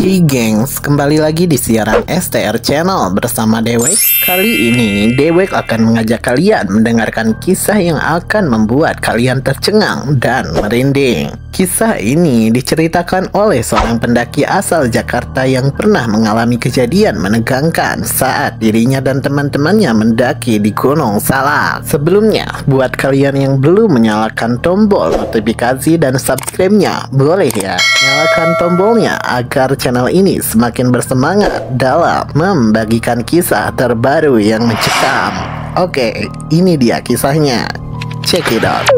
Hey gengs, kembali lagi di siaran STR Channel bersama Dewek. Kali ini Dewek akan mengajak kalian mendengarkan kisah yang akan membuat kalian tercengang dan merinding. Kisah ini diceritakan oleh seorang pendaki asal Jakarta yang pernah mengalami kejadian menegangkan saat dirinya dan teman-temannya mendaki di Gunung Salak. Sebelumnya, buat kalian yang belum menyalakan tombol notifikasi dan subscribe-nya, boleh ya nyalakan tombolnya agar channel ini semakin bersemangat dalam membagikan kisah terbaru yang mencekam. Oke, ini dia kisahnya. Check it out.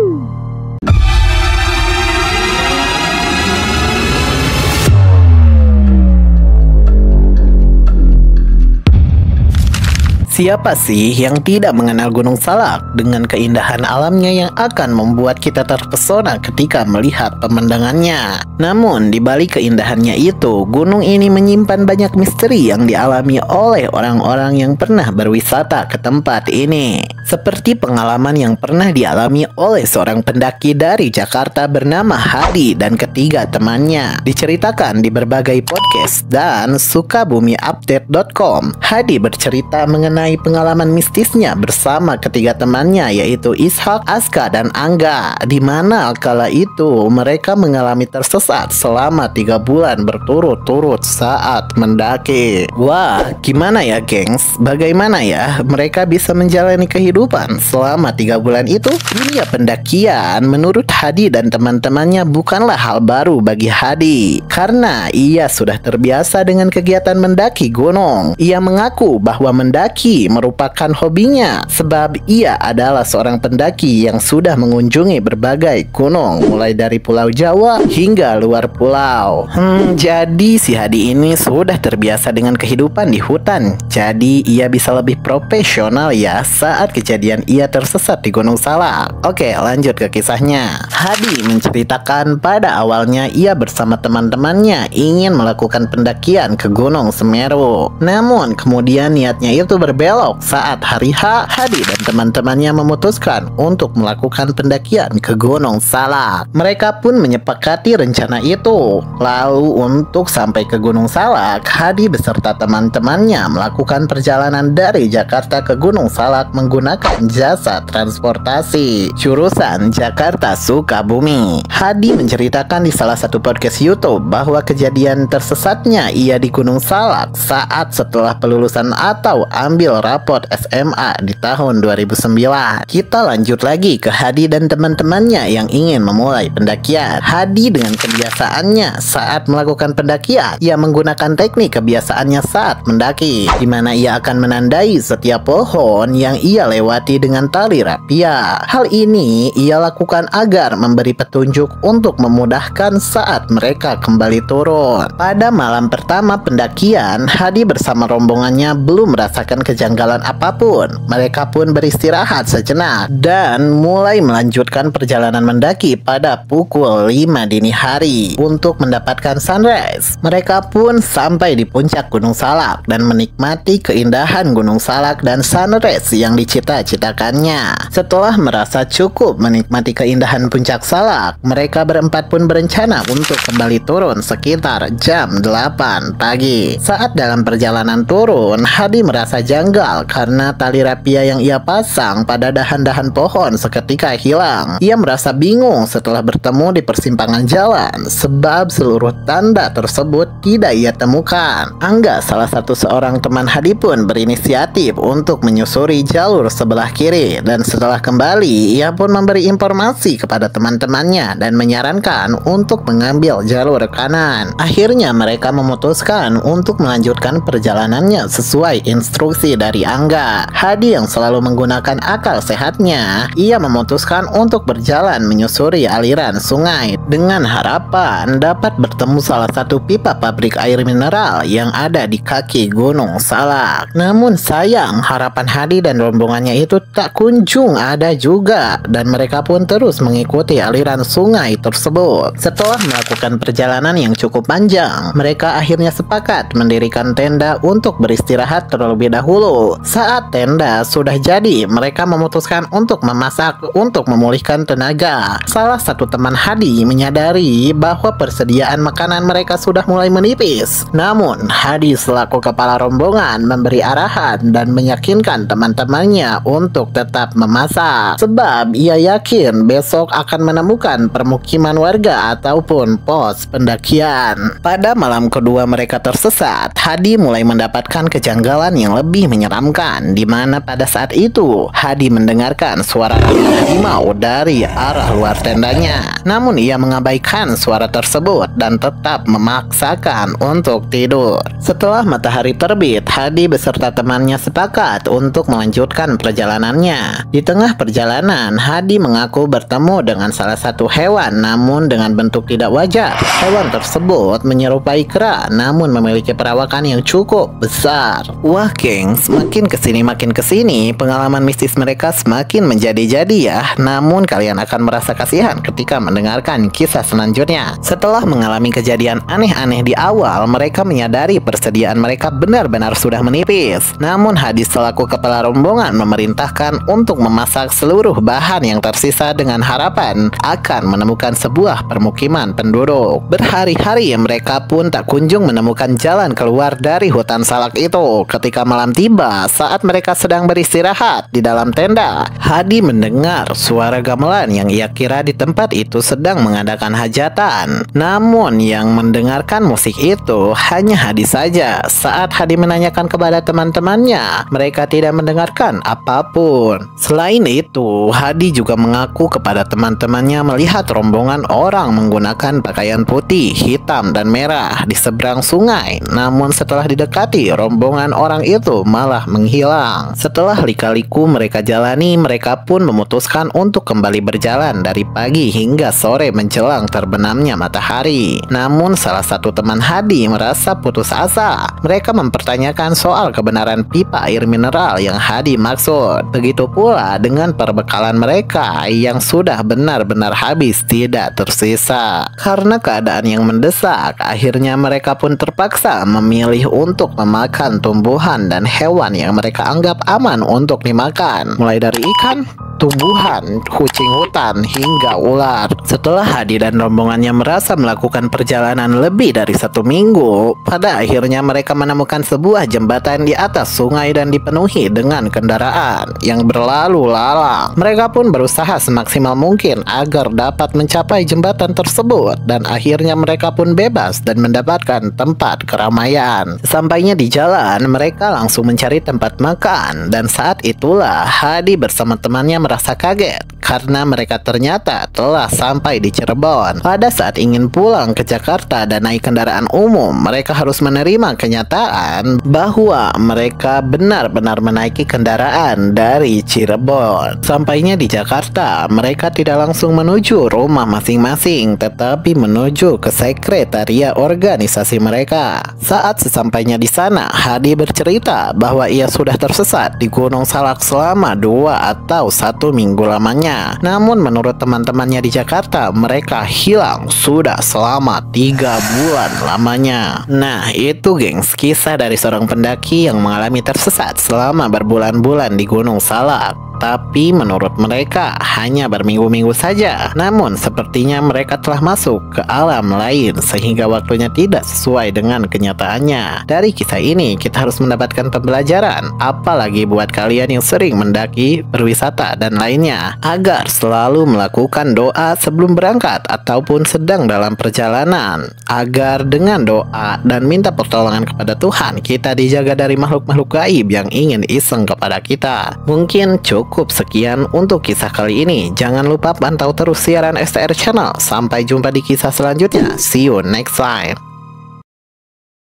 Siapa sih yang tidak mengenal Gunung Salak dengan keindahan alamnya yang akan membuat kita terpesona ketika melihat pemandangannya? Namun, di balik keindahannya itu, gunung ini menyimpan banyak misteri yang dialami oleh orang-orang yang pernah berwisata ke tempat ini. Seperti pengalaman yang pernah dialami oleh seorang pendaki dari Jakarta bernama Hadi dan ketiga temannya. Diceritakan di berbagai podcast dan sukabumiupdate.com. Hadi bercerita mengenai pengalaman mistisnya bersama ketiga temannya, yaitu Ishak, Aska, dan Angga, di mana kala itu mereka mengalami tersesat selama 3 bulan berturut-turut saat mendaki. Wah, gimana ya gengs? Bagaimana ya mereka bisa menjalani kehidupan selama 3 bulan itu? Dunia pendakian menurut Hadi dan teman-temannya bukanlah hal baru bagi Hadi, karena ia sudah terbiasa dengan kegiatan mendaki gunung. Ia mengaku bahwa mendaki merupakan hobinya, sebab ia adalah seorang pendaki yang sudah mengunjungi berbagai gunung, mulai dari Pulau Jawa hingga luar pulau. Jadi si Hadi ini sudah terbiasa dengan kehidupan di hutan. Jadi ia bisa lebih profesional ya saat kejadian ia tersesat di Gunung Salak. Oke, lanjut ke kisahnya. Hadi menceritakan pada awalnya ia bersama teman-temannya ingin melakukan pendakian ke Gunung Semeru. Namun kemudian niatnya itu berbelok saat hari H. Hadi dan teman-temannya memutuskan untuk melakukan pendakian ke Gunung Salak. Mereka pun menyepakati rencana itu. Lalu untuk sampai ke Gunung Salak, Hadi beserta teman-temannya melakukan perjalanan dari Jakarta ke Gunung Salak menggunakan jasa transportasi jurusan Jakarta Sukabumi. Hadi menceritakan di salah satu podcast YouTube bahwa kejadian tersesatnya ia di Gunung Salak saat setelah pelulusan atau ambil raport SMA di tahun 2009. Kita lanjut lagi ke Hadi dan teman-temannya yang ingin memulai pendakian. Hadi dengan kebiasaannya saat melakukan pendakian, ia menggunakan teknik kebiasaannya saat mendaki, di mana ia akan menandai setiap pohon yang ia lewati dengan tali rapia. Hal ini ia lakukan agar memberi petunjuk untuk memudahkan saat mereka kembali turun. Pada malam pertama pendakian, Hadi bersama rombongannya belum merasakan kejanggalan apapun. Mereka pun beristirahat sejenak dan mulai melanjutkan perjalanan mendaki pada pukul 5 dini hari untuk mendapatkan sunrise. Mereka pun sampai di puncak Gunung Salak dan menikmati keindahan Gunung Salak dan sunrise yang dicita-citakannya. Setelah merasa cukup menikmati keindahan puncak Salak, mereka berempat pun berencana untuk kembali turun sekitar jam 8 pagi. Saat dalam perjalanan turun, Hadi merasa janggal karena tali rapia yang ia pasang pada dahan-dahan pohon seketika hilang. Ia merasa bingung setelah bertemu di persimpangan jalan, sebab seluruh tanda tersebut tidak ia temukan. Angga, salah satu seorang teman Hadi pun berinisiatif untuk menyusuri jalur sebelah kiri, dan setelah kembali, ia pun memberi informasi kepada teman-temannya dan menyarankan untuk mengambil jalur kanan. Akhirnya mereka memutuskan untuk melanjutkan perjalanannya sesuai instruksi dari Angga. Hadi yang selalu menggunakan akal sehatnya, ia memutuskan untuk berjalan menyusuri aliran sungai dengan harapan dapat bertemu salah satu pipa pabrik air mineral yang ada di kaki Gunung Salak. Namun sayang, harapan Hadi dan rombongannya itu tak kunjung ada juga, dan mereka pun terus mengikuti aliran sungai tersebut. Setelah melakukan perjalanan yang cukup panjang, mereka akhirnya sepakat mendirikan tenda untuk beristirahat terlebih dahulu dulu. Saat tenda sudah jadi, mereka memutuskan untuk memasak untuk memulihkan tenaga. Salah satu teman Hadi menyadari bahwa persediaan makanan mereka sudah mulai menipis. Namun, Hadi selaku kepala rombongan memberi arahan dan meyakinkan teman-temannya untuk tetap memasak. Sebab ia yakin besok akan menemukan permukiman warga ataupun pos pendakian. Pada malam kedua mereka tersesat, Hadi mulai mendapatkan kejanggalan yang lebih menyeramkan, di mana pada saat itu Hadi mendengarkan suara harimau dari arah luar tendanya. Namun ia mengabaikan suara tersebut dan tetap memaksakan untuk tidur. Setelah matahari terbit, Hadi beserta temannya sepakat untuk melanjutkan perjalanannya. Di tengah perjalanan, Hadi mengaku bertemu dengan salah satu hewan namun dengan bentuk tidak wajar. Hewan tersebut menyerupai kera namun memiliki perawakan yang cukup besar. Wah gengs, makin kesini pengalaman mistis mereka semakin menjadi-jadi ya. Namun kalian akan merasa kasihan ketika mendengarkan kisah selanjutnya. Setelah mengalami kejadian aneh-aneh di awal, mereka menyadari persediaan mereka benar-benar sudah menipis. Namun Hadi selaku kepala rombongan memerintahkan untuk memasak seluruh bahan yang tersisa dengan harapan akan menemukan sebuah permukiman penduduk. Berhari-hari mereka pun tak kunjung menemukan jalan keluar dari hutan salak itu. Ketika malam tiba, saat mereka sedang beristirahat di dalam tenda, Hadi mendengar suara gamelan yang ia kira di tempat itu sedang mengadakan hajatan. Namun yang mendengarkan musik itu hanya Hadi saja. Saat Hadi menanyakan kepada teman-temannya, mereka tidak mendengarkan apapun. Selain itu, Hadi juga mengaku kepada teman-temannya melihat rombongan orang menggunakan pakaian putih, hitam, dan merah di seberang sungai. Namun setelah didekati, rombongan orang itu malah menghilang. Setelah lika-liku mereka jalani, mereka pun memutuskan untuk kembali berjalan dari pagi hingga sore menjelang terbenamnya matahari. Namun salah satu teman Hadi merasa putus asa. Mereka mempertanyakan soal kebenaran pipa air mineral yang Hadi maksud. Begitu pula dengan perbekalan mereka yang sudah benar-benar habis tidak tersisa. Karena keadaan yang mendesak, akhirnya mereka pun terpaksa memilih untuk memakan tumbuhan dan hewan yang mereka anggap aman untuk dimakan, mulai dari ikan, tumbuhan, kucing hutan, hingga ular. Setelah Hadi dan rombongannya merasa melakukan perjalanan lebih dari 1 minggu, pada akhirnya mereka menemukan sebuah jembatan di atas sungai dan dipenuhi dengan kendaraan yang berlalu lalang. Mereka pun berusaha semaksimal mungkin agar dapat mencapai jembatan tersebut, dan akhirnya mereka pun bebas dan mendapatkan tempat keramaian. Sampainya di jalan, mereka langsung mencari tempat makan, dan saat itulah Hadi bersama temannya merasa kaget karena mereka ternyata telah sampai di Cirebon. Pada saat ingin pulang ke Jakarta dan naik kendaraan umum, mereka harus menerima kenyataan bahwa mereka benar-benar menaiki kendaraan dari Cirebon. Sampainya di Jakarta, mereka tidak langsung menuju rumah masing-masing, tetapi menuju ke sekretariat organisasi mereka. Saat sesampainya di sana, Hadi bercerita bahwa ia sudah tersesat di Gunung Salak selama 2 atau 1 minggu lamanya. Namun menurut teman-temannya di Jakarta, mereka hilang sudah selama 3 bulan lamanya. Nah itu gengs, kisah dari seorang pendaki yang mengalami tersesat selama berbulan-bulan di Gunung Salak. Tapi menurut mereka hanya berminggu-minggu saja. Namun sepertinya mereka telah masuk ke alam lain sehingga waktunya tidak sesuai dengan kenyataannya. Dari kisah ini kita harus mendapatkan pembelajaran, apalagi buat kalian yang sering mendaki, berwisata, dan lainnya, agar selalu melakukan doa sebelum berangkat ataupun sedang dalam perjalanan, agar dengan doa dan minta pertolongan kepada Tuhan, kita dijaga dari makhluk-makhluk gaib yang ingin iseng kepada kita. Mungkin cukup sekian untuk kisah kali ini. Jangan lupa pantau terus siaran STR Channel. Sampai jumpa di kisah selanjutnya. See you next time.